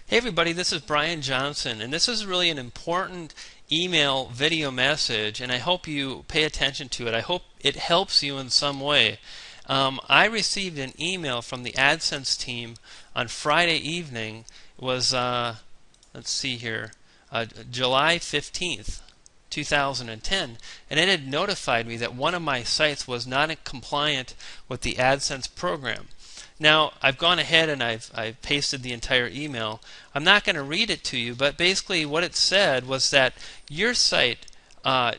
Hey everybody, this is Brian Johnson, and this is really an important email video message, and I hope you pay attention to it. I hope it helps you in some way. I received an email from the Adsense team on Friday evening. It was, let's see here, July 15th. 2010, and it had notified me that one of my sites was not compliant with the AdSense program. Now, I've gone ahead and I've pasted the entire email. I'm not going to read it to you, but basically what it said was that your site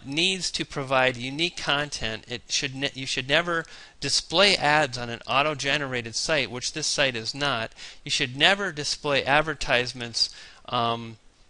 needs to provide unique content. You should never display ads on an auto-generated site, which this site is not. You should never display advertisements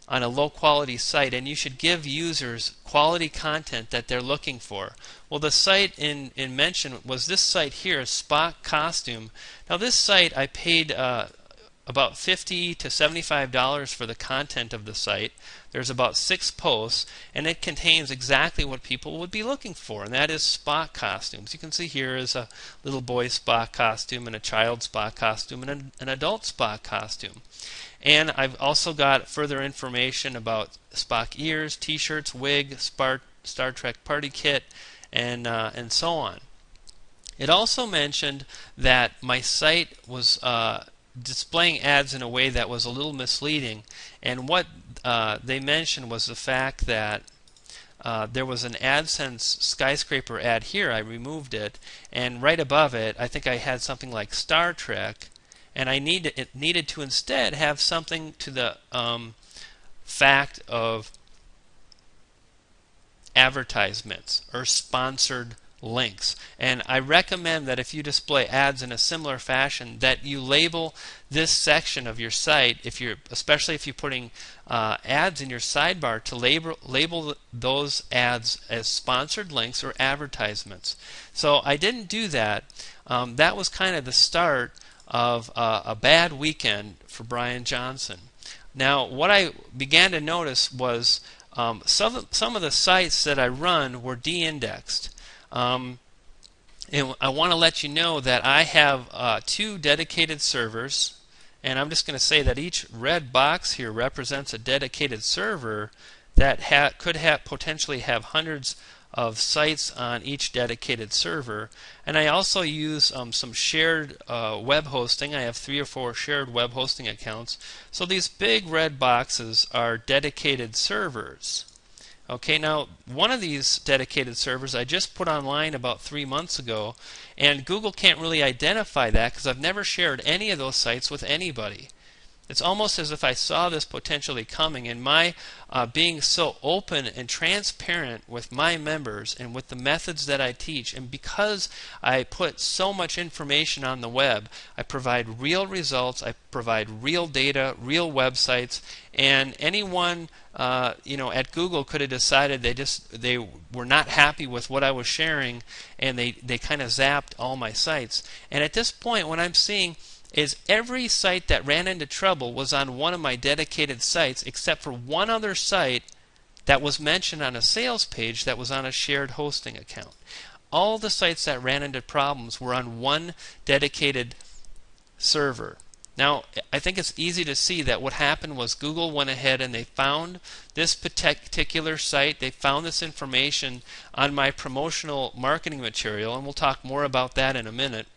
on a low-quality site, and you should give users quality content that they're looking for. Well, the site in mention was this site here, Spock Costume. Now, this site I paid about $50 to $75 for the content of the site. There's about 6 posts, and it contains exactly what people would be looking for, and that is Spock costumes. You can see here is a little boy Spock costume, and a child Spock costume, and an adult Spock costume. And I've also got further information about Spock ears, T-shirts, wig, Star Trek party kit, and so on. It also mentioned that my site was displaying ads in a way that was a little misleading, and what they mentioned was the fact that there was an AdSense skyscraper ad here. I removed it, and right above it I think I had something like Star Trek, and it needed to instead have something to the fact of advertisements or sponsored links. And I recommend that if you display ads in a similar fashion, that you label this section of your site, especially if you're putting ads in your sidebar, to label those ads as sponsored links or advertisements. So I didn't do that. That was kind of the start of a bad weekend for Brian Johnson. Now, what I began to notice was some of the sites that I run were de-indexed. And I want to let you know that I have 2 dedicated servers, and I'm just going to say that each red box here represents a dedicated server that could potentially have hundreds of sites on each dedicated server. And I also use some shared web hosting. I have 3 or 4 shared web hosting accounts. So these big red boxes are dedicated servers. Okay, now one of these dedicated servers I just put online about 3 months ago, and Google can't really identify that because I've never shared any of those sites with anybody. It's almost as if I saw this potentially coming, and my being so open and transparent with my members and with the methods that I teach, and because I put so much information on the web, I provide real results, I provide real data, real websites, and anyone at Google could have decided they were not happy with what I was sharing, and they kind of zapped all my sites. And at this point, what I'm seeing is every site that ran into trouble was on one of my dedicated sites, except for one other site that was mentioned on a sales page that was on a shared hosting account. All the sites that ran into problems were on one dedicated server. Now, I think it's easy to see that what happened was Google went ahead and they found this particular site, they found this information on my promotional marketing material, and we'll talk more about that in a minute.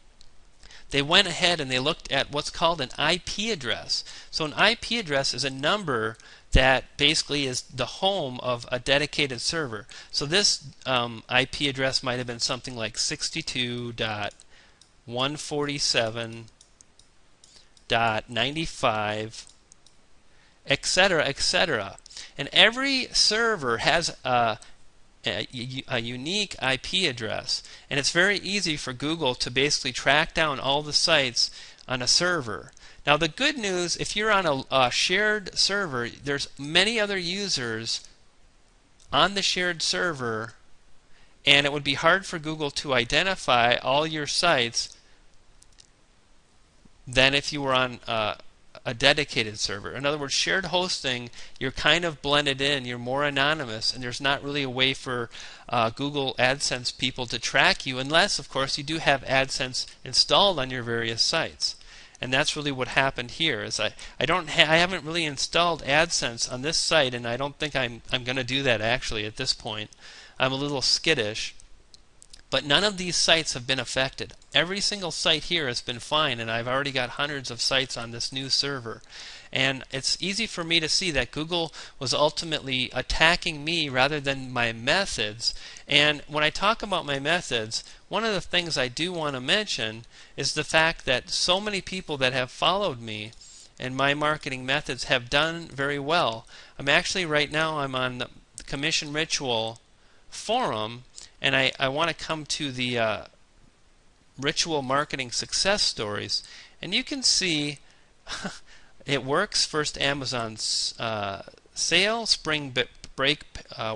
They went ahead and they looked at what's called an IP address. So an IP address is a number that basically is the home of a dedicated server. So this IP address might have been something like 62.147.95, etc., etc. And every server has a unique IP address, and it's very easy for Google to basically track down all the sites on a server. Now, the good news, if you're on a shared server, there's many other users on the shared server, and it would be hard for Google to identify all your sites than if you were on a dedicated server. In other words, shared hosting, you're kind of blended in, you're more anonymous, and there's not really a way for Google AdSense people to track you unless, of course, you do have AdSense installed on your various sites. And that's really what happened here. Is I haven't really installed Adsense on this site, and I don't think I'm going to do that actually at this point. I'm a little skittish. But none of these sites have been affected. Every single site here has been fine, and I've already got hundreds of sites on this new server. And it's easy for me to see that Google was ultimately attacking me rather than my methods. And when I talk about my methods, one of the things I do want to mention is the fact that so many people that have followed me and my marketing methods have done very well. I'm actually right now I'm on the Commission Ritual forum, and I want to come to the Ritual Marketing Success Stories, and you can see it works. First Amazon sale, spring break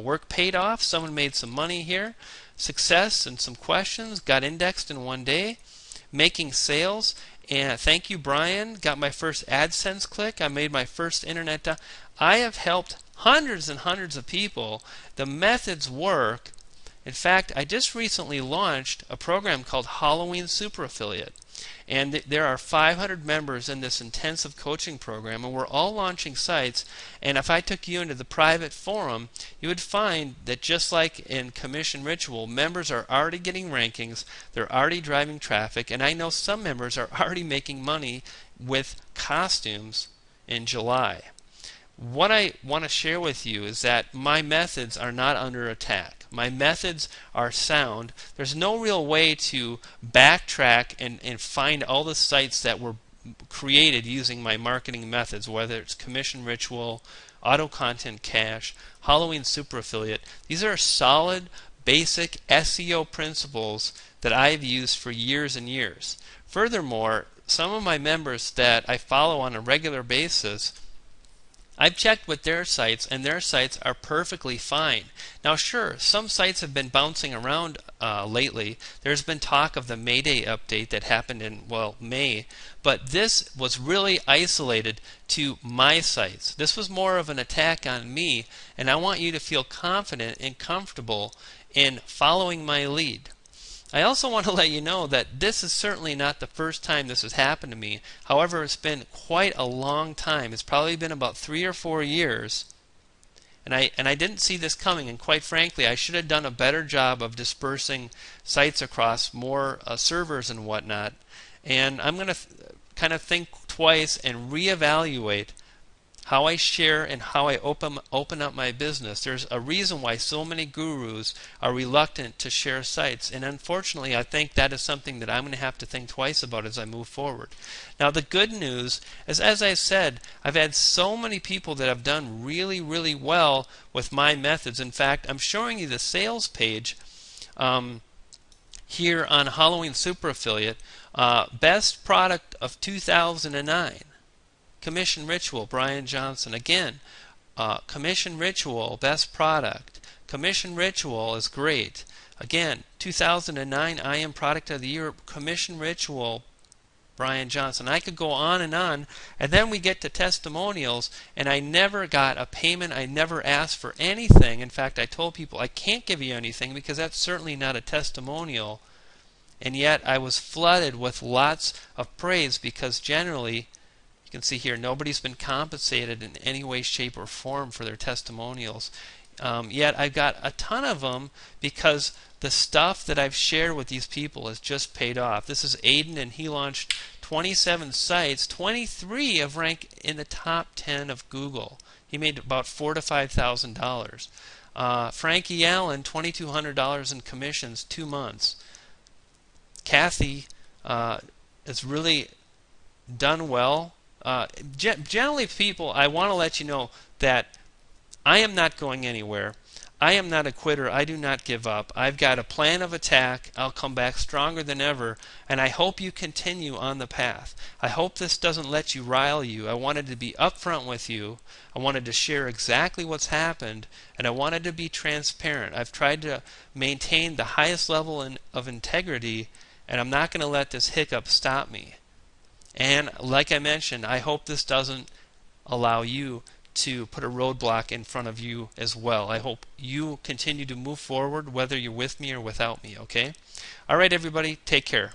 work paid off, someone made some money here, success and some questions, got indexed in 1 day, making sales, and thank you Brian, got my first AdSense click, I made my first internet I have helped hundreds and hundreds of people. The methods work. In fact, I just recently launched a program called Halloween Super Affiliate, and there are 500 members in this intensive coaching program, and we're all launching sites. And if I took you into the private forum, you would find that just like in Commission Ritual, members are already getting rankings, they're already driving traffic, and I know some members are already making money with costumes in July. What I want to share with you is that my methods are not under attack. My methods are sound. There's no real way to backtrack and find all the sites that were created using my marketing methods, whether it's Commission Ritual, Auto Content Cache, Halloween Super Affiliate. These are solid, basic SEO principles that I've used for years and years. Furthermore, some of my members that I follow on a regular basis, I've checked with their sites, and their sites are perfectly fine. Now sure, some sites have been bouncing around lately. There's been talk of the May Day update that happened in, well, May, but this was really isolated to my sites. This was more of an attack on me, and I want you to feel confident and comfortable in following my lead. I also want to let you know that this is certainly not the first time this has happened to me. However, it's been quite a long time. It's probably been about 3 or 4 years. And I didn't see this coming, and quite frankly, I should have done a better job of dispersing sites across more servers and whatnot. And I'm going to kind of think twice and reevaluate how I share and how I open up my business. There's a reason why so many gurus are reluctant to share sites, and unfortunately I think that is something that I'm going to have to think twice about as I move forward. Now the good news is, as I said, I've had so many people that have done really, really well with my methods. In fact, I'm showing you the sales page here on Halloween Super Affiliate. Best product of 2009. Commission Ritual, Brian Johnson. Again, Commission Ritual, best product. Commission Ritual is great. Again, 2009 I Am Product of the Year, Commission Ritual, Brian Johnson. I could go on, and then we get to testimonials, and I never got a payment. I never asked for anything. In fact, I told people I can't give you anything because that's certainly not a testimonial. And yet I was flooded with lots of praise because generally, you can see here, nobody's been compensated in any way, shape, or form for their testimonials. Yet I've got a ton of them because the stuff that I've shared with these people has just paid off. This is Aiden, and he launched 27 sites. 23 have ranked in the top 10 of Google. He made about $4,000 to $5,000. Frankie Allen, $2,200 in commissions, 2 months. Kathy has really done well. Generally, people, I want to let you know that I am not going anywhere. I am not a quitter. I do not give up. I've got a plan of attack. I'll come back stronger than ever, and I hope you continue on the path. I hope this doesn't let you rile you. I wanted to be upfront with you. I wanted to share exactly what's happened, and I wanted to be transparent. I've tried to maintain the highest level of integrity, and I'm not going to let this hiccup stop me. And like I mentioned, I hope this doesn't allow you to put a roadblock in front of you as well. I hope you continue to move forward whether you're with me or without me, okay? All right, everybody, take care.